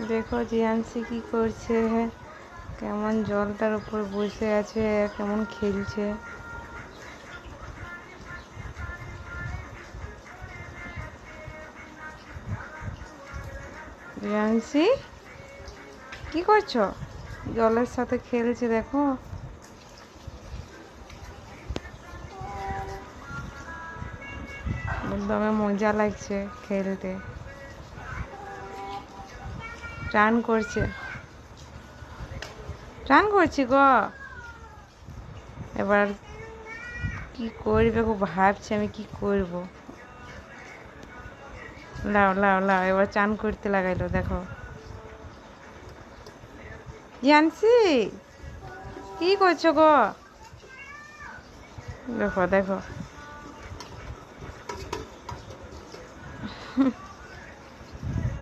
দেখো জিয়ানসি কি করছে, কেমন জলটার উপর বসে আছে, কেমন খেলছে। জিয়ানসি কি করছো? জলের সাথে খেলছে, দেখো। একদম মজা লাগছে খেলতে। টান করছে, টান করছি গো। এবার কি করবে গো, ভাবছি আমি কি করব। লাও লাও লাও, এবার চান করতে লাগাইলো, দেখো। জিয়ানসি কি করছো গো? দেখো দেখো।